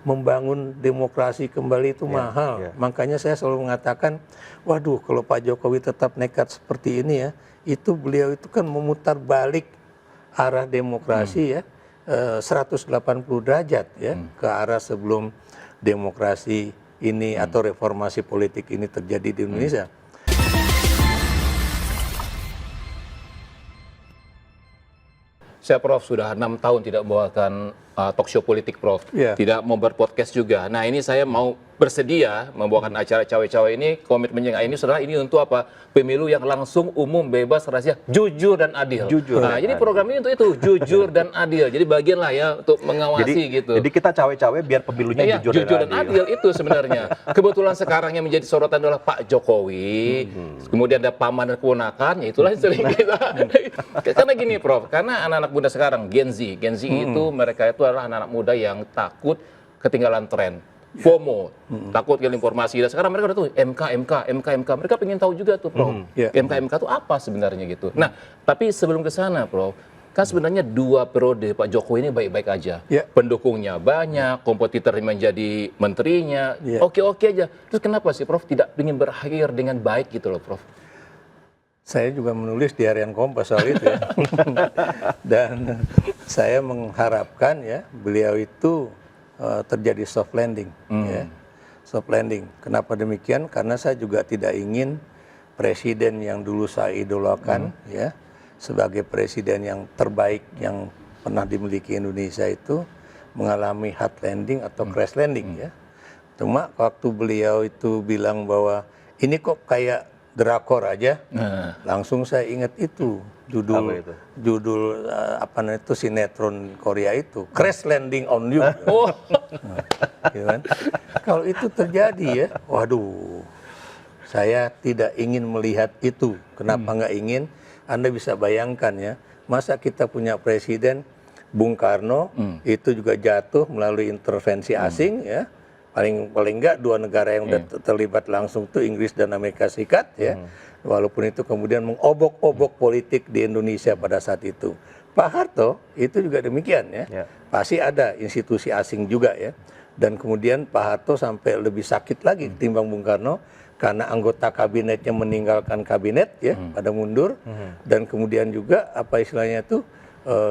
membangun demokrasi kembali itu mahal. Makanya saya selalu mengatakan, waduh kalau Pak Jokowi tetap nekat seperti ini ya, itu beliau itu kan memutar balik arah demokrasi ya, 180 derajat ya, ke arah sebelum demokrasi ini atau reformasi politik ini terjadi di Indonesia. Saya Prof sudah 6 tahun tidak membawakan talk show politik Prof, tidak mau berpodcast juga. Nah ini saya mau bersedia membawakan acara cawe-cawe ini, komitmennya ini saudara ini untuk apa? Pemilu yang langsung, umum, bebas, rahasia, jujur dan adil. Nah jadi program ini untuk itu, jujur dan adil. Jadi bagian lah ya untuk mengawasi gitu. Jadi kita cawe-cawe biar pemilunya jujur dan adil itu sebenarnya. Kebetulan sekarang yang menjadi sorotan adalah Pak Jokowi, kemudian ada paman dan keponakan, ya itulah yang sering kita. Karena gini Prof, karena anak-anak muda sekarang Gen Z itu mereka itu adalah anak-anak muda yang takut ketinggalan tren. FOMO, takut kehilangan informasi. Dan sekarang mereka udah tuh MK. Mereka pengen tahu juga tuh, Prof. MK itu apa sebenarnya gitu. Nah, tapi sebelum ke sana, Prof, kan sebenarnya 2 periode Pak Jokowi ini baik-baik aja. Pendukungnya banyak, kompetitor menjadi menterinya, oke-oke aja. Terus kenapa sih, Prof, tidak ingin berakhir dengan baik gitu loh, Prof? Saya juga menulis di Harian Kompas soal itu ya. Dan saya mengharapkan ya beliau itu terjadi soft landing. Ya. Soft landing. Kenapa demikian? Karena saya juga tidak ingin presiden yang dulu saya idolakan ya sebagai presiden yang terbaik yang pernah dimiliki Indonesia itu mengalami hard landing atau crash landing ya. Cuma waktu beliau itu bilang bahwa ini kok kayak drakor aja, langsung saya ingat itu judul apa namanya itu sinetron Korea itu Crash Landing on You. Gitu kan? Kalau itu terjadi ya, waduh, saya tidak ingin melihat itu. Kenapa nggak ingin? Anda bisa bayangkan ya, masa kita punya presiden Bung Karno itu juga jatuh melalui intervensi asing ya. Paling enggak 2 negara yang terlibat langsung itu Inggris dan Amerika Serikat ya. Walaupun itu kemudian mengobok-obok politik di Indonesia pada saat itu. Pak Harto itu juga demikian ya. Pasti ada institusi asing juga ya. Dan kemudian Pak Harto sampai lebih sakit lagi ketimbang Bung Karno karena anggota kabinetnya meninggalkan kabinet ya pada mundur dan kemudian juga apa istilahnya itu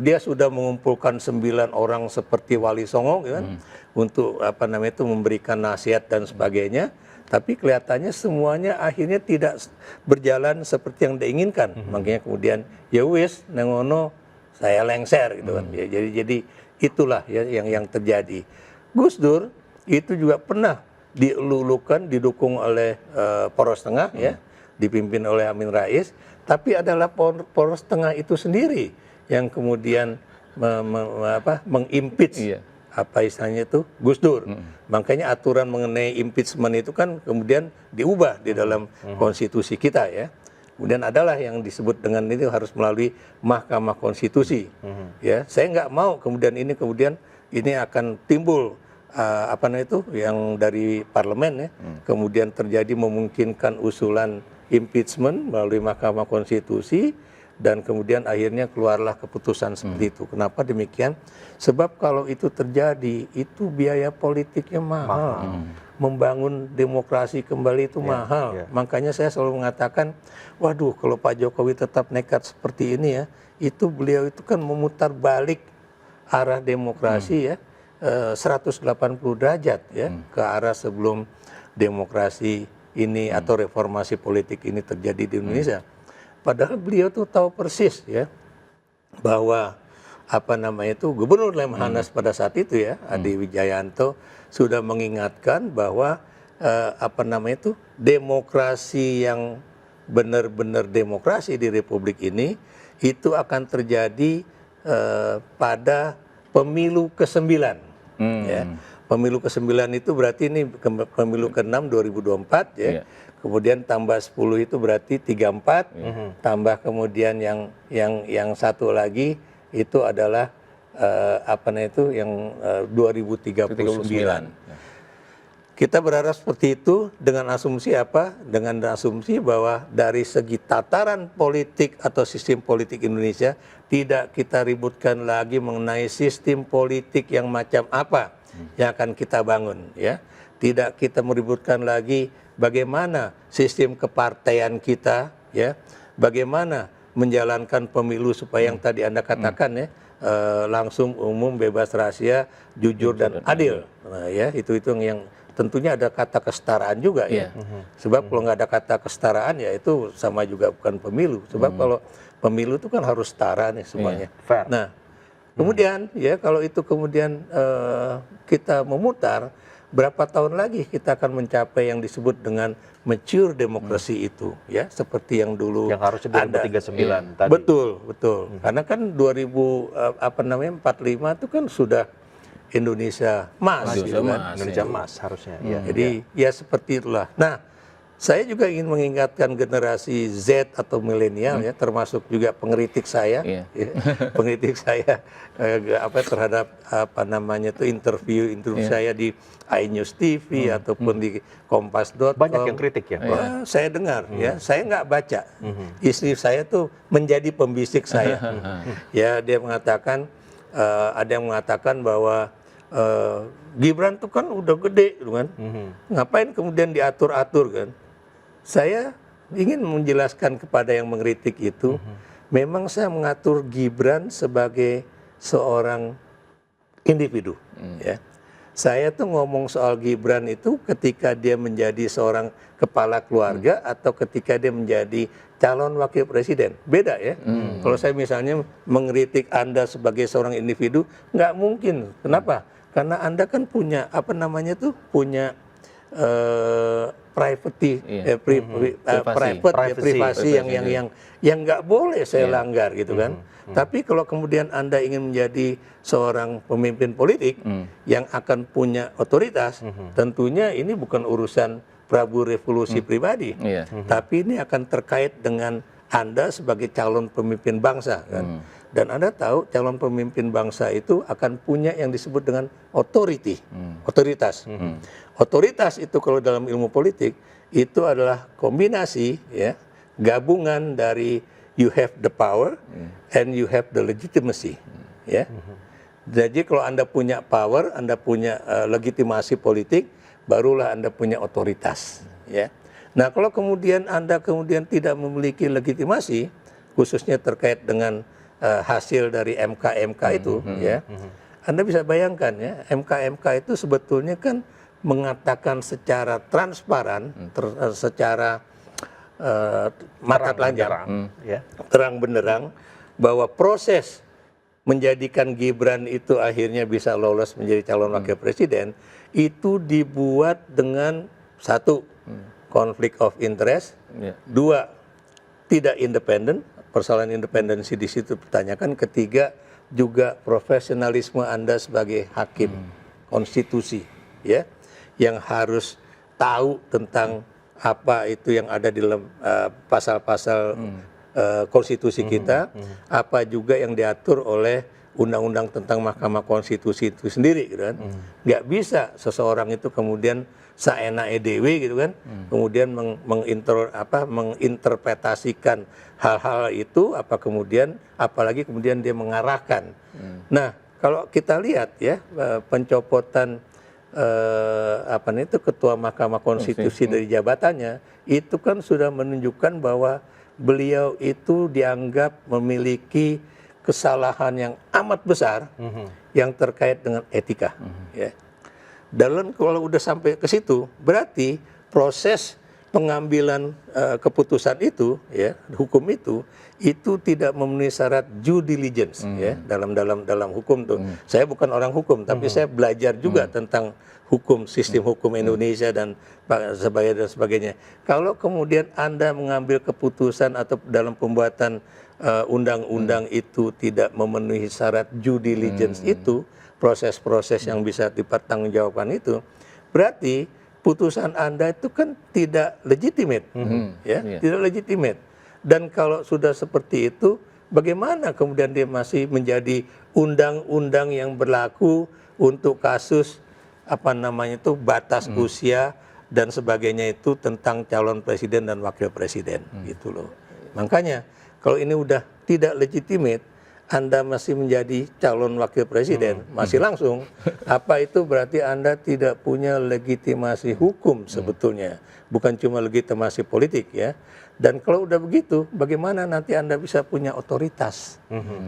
dia sudah mengumpulkan 9 orang seperti Wali Songo gitu kan, untuk apa namanya itu memberikan nasihat dan sebagainya, tapi kelihatannya semuanya akhirnya tidak berjalan seperti yang diinginkan. Makanya kemudian ya wis nengono saya lengser gitu kan. Ya, jadi itulah ya yang terjadi. Gus Dur itu juga pernah dilulukan didukung oleh Poros Tengah ya, dipimpin oleh Amin Rais, tapi adalah Poros Tengah itu sendiri yang kemudian mengimpeach apa istilahnya itu Gus Dur. Makanya aturan mengenai impeachment itu kan kemudian diubah di dalam konstitusi kita ya. Kemudian adalah yang disebut dengan itu harus melalui Mahkamah Konstitusi. Ya, saya nggak mau kemudian ini akan timbul apa namanya itu yang dari parlemen ya. Kemudian terjadi memungkinkan usulan impeachment melalui Mahkamah Konstitusi. Dan kemudian akhirnya keluarlah keputusan seperti itu. Kenapa demikian? Sebab kalau itu terjadi, itu biaya politiknya mahal. Membangun demokrasi kembali itu mahal. Makanya saya selalu mengatakan, waduh kalau Pak Jokowi tetap nekat seperti ini ya, itu beliau itu kan memutar balik arah demokrasi ya, 180 derajat ya, ke arah sebelum demokrasi ini atau reformasi politik ini terjadi di Indonesia. Padahal beliau tuh tahu persis ya bahwa apa namanya itu Gubernur Lemhanas pada saat itu ya Adi Wijayanto sudah mengingatkan bahwa apa namanya itu demokrasi yang benar-benar demokrasi di Republik ini itu akan terjadi pada pemilu ke-9 ya. Pemilu ke-9 itu berarti ini pemilu ke-6 2024 ya. Kemudian tambah 10 itu berarti 34, tambah kemudian yang satu lagi itu adalah apa namanya itu yang 2039. Kita berharap seperti itu dengan asumsi apa? Dengan asumsi bahwa dari segi tataran politik atau sistem politik Indonesia tidak kita ributkan lagi mengenai sistem politik yang macam apa. yang akan kita bangun, ya. Tidak kita meributkan lagi bagaimana sistem kepartaian kita, ya, bagaimana menjalankan pemilu supaya yang tadi Anda katakan, ya, langsung, umum, bebas, rahasia, jujur dan adil. Nah, ya, itu yang tentunya ada kata kesetaraan juga, ya. Sebab kalau nggak ada kata kesetaraan, ya itu sama juga bukan pemilu. Sebab kalau pemilu itu kan harus setara nih semuanya. Fair. Nah, kemudian ya kalau itu kemudian kita memutar, berapa tahun lagi kita akan mencapai yang disebut dengan mature demokrasi itu, ya, seperti yang dulu Yang harusnya 2039 tadi. Betul. Karena kan 2045 itu kan sudah Indonesia emas, gitu kan. Indonesia emas harusnya. Ya, Jadi ya seperti itulah. Nah, saya juga ingin mengingatkan generasi Z atau milenial, ya, termasuk juga pengkritik saya, ya, pengkritik saya terhadap interview saya di iNews TV ataupun di Kompas.com. Banyak yang kritik ya. Wah, saya dengar, ya, saya nggak baca. Istri saya tuh menjadi pembisik saya. Ya, dia mengatakan, ada yang mengatakan bahwa Gibran tuh kan udah gede, gitu kan. Ngapain kemudian diatur-atur, kan? Saya ingin menjelaskan kepada yang mengkritik itu, memang saya mengatur Gibran sebagai seorang individu, ya. Saya tuh ngomong soal Gibran itu ketika dia menjadi seorang kepala keluarga atau ketika dia menjadi calon wakil presiden. Beda, ya. Kalau saya misalnya mengkritik Anda sebagai seorang individu, nggak mungkin. Kenapa? Karena Anda kan punya punya privasi yang nggak boleh saya langgar, gitu kan. Tapi kalau kemudian Anda ingin menjadi seorang pemimpin politik yang akan punya otoritas, tentunya ini bukan urusan Prabu Revolusi pribadi, tapi ini akan terkait dengan Anda sebagai calon pemimpin bangsa, kan. Dan Anda tahu calon pemimpin bangsa itu akan punya yang disebut dengan otoritas. Otoritas itu kalau dalam ilmu politik itu adalah kombinasi, ya, gabungan dari you have the power and you have the legitimacy, ya. Jadi kalau Anda punya power, Anda punya legitimasi politik, barulah Anda punya otoritas, ya. Nah, kalau kemudian Anda tidak memiliki legitimasi, khususnya terkait dengan hasil dari MK itu, ya, Anda bisa bayangkan, ya, MK itu sebetulnya kan mengatakan secara transparan, secara mata telanjang, ya, terang benderang, bahwa proses menjadikan Gibran itu akhirnya bisa lolos menjadi calon wakil presiden itu dibuat dengan satu, konflik of interest, dua, tidak independen, persoalan independensi di situ dipertanyakan, ketiga juga profesionalisme Anda sebagai hakim konstitusi, ya, yang harus tahu tentang apa itu yang ada di dalam pasal-pasal konstitusi kita, apa juga yang diatur oleh undang-undang tentang Mahkamah Konstitusi itu sendiri, gitu kan. Nggak bisa seseorang itu kemudian saenake dewe, gitu kan, kemudian menginterpretasikan hal-hal itu, apalagi kemudian dia mengarahkan. Nah, kalau kita lihat, ya, pencopotan ketua Mahkamah Konstitusi dari jabatannya itu kan sudah menunjukkan bahwa beliau itu dianggap memiliki kesalahan yang amat besar yang terkait dengan etika, ya. Dan kalau udah sampai ke situ, berarti proses pengambilan keputusan itu, ya, hukum itu tidak memenuhi syarat due diligence, ya, dalam hukum tuh. Saya bukan orang hukum, tapi saya belajar juga tentang hukum, sistem hukum Indonesia dan sebagainya. Kalau kemudian Anda mengambil keputusan atau dalam pembuatan undang-undang itu tidak memenuhi syarat due diligence itu, proses-proses yang bisa dipertanggungjawabkan itu, berarti putusan Anda itu kan tidak legitimate, ya, tidak legitimate. Dan kalau sudah seperti itu, bagaimana kemudian dia masih menjadi undang-undang yang berlaku untuk kasus batas usia dan sebagainya itu tentang calon presiden dan wakil presiden, gitu loh. Makanya kalau ini udah tidak legitimate, Anda masih menjadi calon wakil presiden, masih langsung, apa itu berarti Anda tidak punya legitimasi hukum sebetulnya, bukan cuma legitimasi politik ya. Dan kalau udah begitu, bagaimana nanti Anda bisa punya otoritas?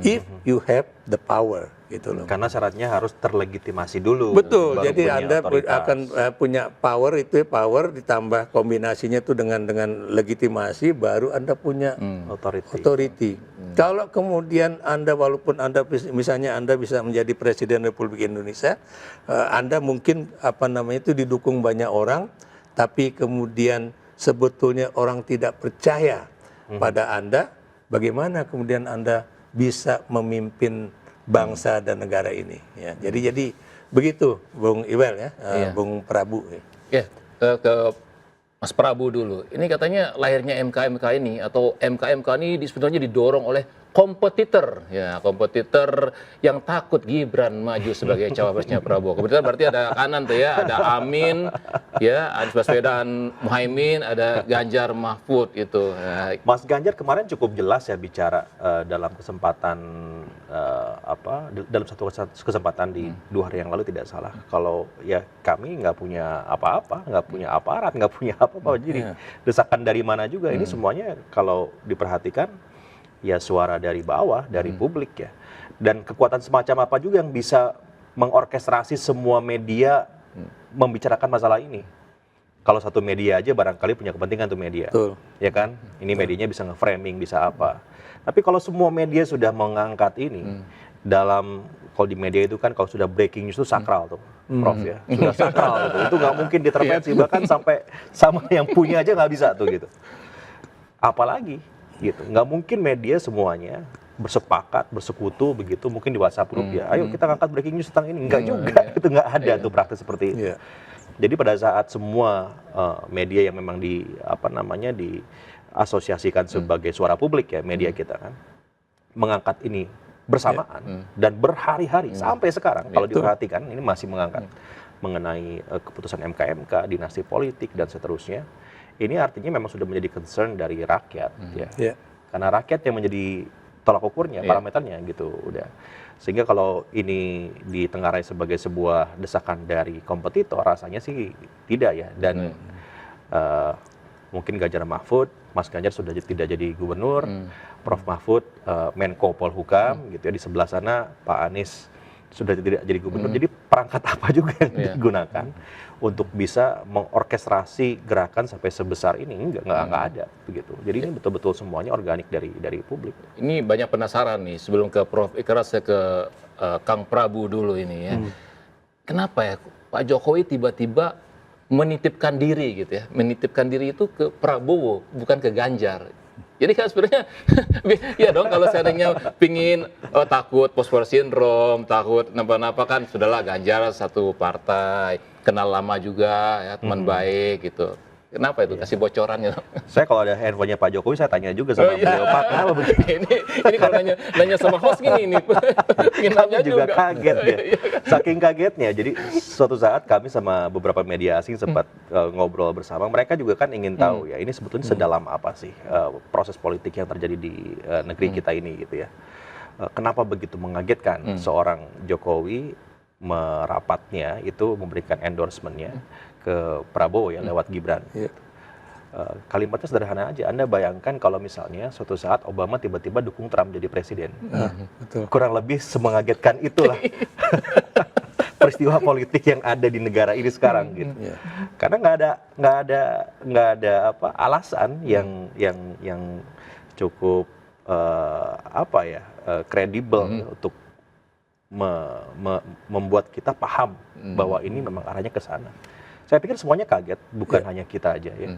If you have the power, gitu loh. Karena syaratnya harus terlegitimasi dulu. Betul, baru jadi punya Anda otoritas. akan punya power, itu power ditambah kombinasinya itu dengan legitimasi, baru Anda punya authority. Kalau kemudian Anda, walaupun Anda misalnya Anda bisa menjadi Presiden Republik Indonesia, Anda mungkin itu didukung banyak orang, tapi kemudian sebetulnya orang tidak percaya pada Anda, bagaimana kemudian Anda bisa memimpin bangsa dan negara ini ya. Jadi begitu Bung Iwel ya, Bung Prabu ya. Ya, ke Mas Prabu dulu. Ini katanya lahirnya MK-MK ini atau MK-MK ini sebenarnya didorong oleh kompetitor, ya kompetitor yang takut Gibran maju sebagai cawapresnya Prabowo. Kompetitor berarti ada kanan tuh ya, ada Amin, ya Anies Baswedan, Muhaimin, ada Ganjar Mahfud itu. Ya. Mas Ganjar kemarin cukup jelas ya bicara dalam kesempatan dalam satu kesempatan di 2 hari yang lalu tidak salah. Kalau ya kami nggak punya apa-apa, nggak punya aparat, nggak punya apa-apa. Jadi desakan dari mana juga ini semuanya kalau diperhatikan ya suara dari bawah, dari publik ya. Dan kekuatan semacam apa juga yang bisa mengorkestrasi semua media membicarakan masalah ini. Kalau satu media aja barangkali punya kepentingan tuh media. Betul. Ya kan? Ini medianya bisa nge-framing, bisa apa. Tapi kalau semua media sudah mengangkat ini, dalam, kalau di media itu kan kalau sudah breaking news itu sakral tuh, Prof ya. Sudah sakral gitu. Itu nggak mungkin ditervensi, bahkan sampai sama yang punya aja nggak bisa tuh gitu. Apalagi gitu, nggak mungkin media semuanya bersepakat, bersekutu begitu, mungkin di WhatsApp group ya, ayo kita ngangkat breaking news tentang ini, enggak juga, itu nggak ada tuh praktis seperti itu. Jadi pada saat semua media yang memang diasosiasikan sebagai suara publik ya, media kita kan, mengangkat ini bersamaan dan berhari-hari sampai sekarang, kalau diperhatikan ini masih mengangkat mengenai keputusan MK-MK, dinasti politik dan seterusnya. Ini artinya memang sudah menjadi concern dari rakyat ya. Karena rakyat yang menjadi tolak ukurnya, parameternya gitu udah. Sehingga kalau ini ditengarai sebagai sebuah desakan dari kompetitor, rasanya sih tidak ya. Dan mungkin Ganjar Mahfud, Mas Ganjar sudah tidak jadi gubernur, Prof Mahfud Menko Polhukam gitu ya, di sebelah sana Pak Anies sudah tidak jadi gubernur. Jadi perangkat apa juga yang digunakan untuk bisa mengorkestrasi gerakan sampai sebesar ini? Enggak ada begitu. Jadi ini betul-betul semuanya organik dari publik. Ini banyak penasaran nih, sebelum ke Prof Ikrar saya ke Kang Prabu dulu ini ya. Kenapa ya Pak Jokowi tiba-tiba menitipkan diri gitu ya? Menitipkan diri itu ke Prabowo, bukan ke Ganjar. Jadi kan sebenarnya, ya dong kalau seandainya pingin takut post-war syndrome, takut napa-napa kan sudahlah Ganjar satu partai, kenal lama juga ya, teman baik gitu. Kenapa itu? Kasih bocorannya. Saya kalau ada handphonenya Pak Jokowi, saya tanya juga sama beliau, Pak, kenapa begini? ini kalau nanya sama host gini nih, Kami juga kaget ya. Saking kagetnya, jadi suatu saat kami sama beberapa media asing sempat ngobrol bersama, mereka juga kan ingin tahu ya, ini sebetulnya sedalam apa sih proses politik yang terjadi di negeri kita ini gitu ya. Kenapa begitu mengagetkan seorang Jokowi merapatnya itu memberikan endorsement-nya ke Prabowo ya lewat Gibran. Kalimatnya sederhana aja. Anda bayangkan kalau misalnya suatu saat Obama tiba-tiba dukung Trump jadi presiden. Betul. Kurang lebih semengagetkan itulah peristiwa politik yang ada di negara ini sekarang gitu. Karena nggak ada alasan yang cukup kredibel untuk membuat kita paham bahwa ini memang arahnya ke sana. Saya pikir semuanya kaget, bukan hanya kita aja ya.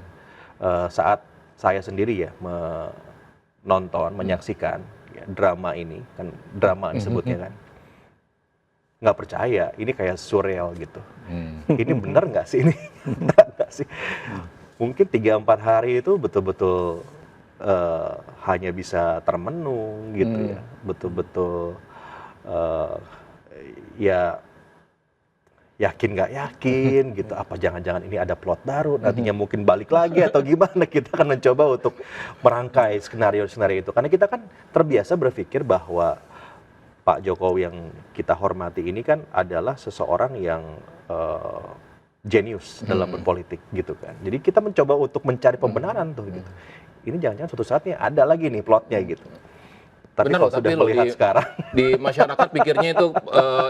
Saat saya sendiri ya menonton, menyaksikan ya, drama ini, kan drama disebutnya kan, nggak percaya, ini kayak surreal gitu. Ini benar nggak sih ini? Benar nggak sih? Mungkin 3-4 hari itu betul-betul hanya bisa termenung gitu ya, betul-betul ya yakin nggak yakin gitu, apa jangan-jangan ini ada plot baru nantinya mungkin balik lagi atau gimana. Kita akan mencoba untuk merangkai skenario-skenario itu karena kita kan terbiasa berpikir bahwa Pak Jokowi yang kita hormati ini kan adalah seseorang yang jenius dalam berpolitik gitu kan. Jadi kita mencoba untuk mencari pembenaran tuh gitu. Ini jangan-jangan suatu saatnya ada lagi nih plotnya gitu. Tapi Benar kalau loh, sudah tapi loh melihat sekarang, di masyarakat pikirnya itu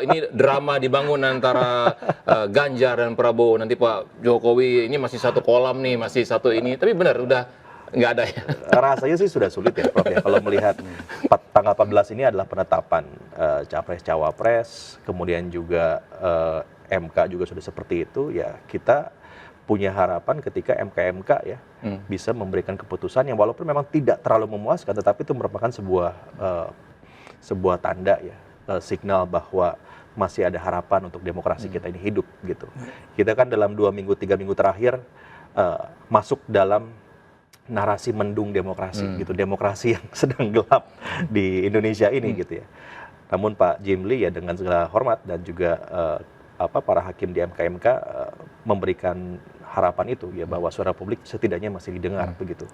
ini drama dibangun antara Ganjar dan Prabowo. Nanti Pak Jokowi ini masih satu kolam nih, masih satu ini. Tapi benar udah nggak ada ya. rasanya sih sudah sulit ya Prof ya. Kalau melihat tanggal 14 ini adalah penetapan capres-cawapres, kemudian juga MK juga sudah seperti itu, ya kita punya harapan ketika MK ya bisa memberikan keputusan yang walaupun memang tidak terlalu memuaskan, tetapi itu merupakan sebuah tanda ya, signal bahwa masih ada harapan untuk demokrasi kita ini hidup gitu. Kita kan dalam 2 minggu 3 minggu terakhir masuk dalam narasi mendung demokrasi gitu, demokrasi yang sedang gelap di Indonesia ini gitu ya. Namun Pak Jimli ya dengan segala hormat dan juga para hakim di MK memberikan harapan itu ya bahwa suara publik setidaknya masih didengar begitu.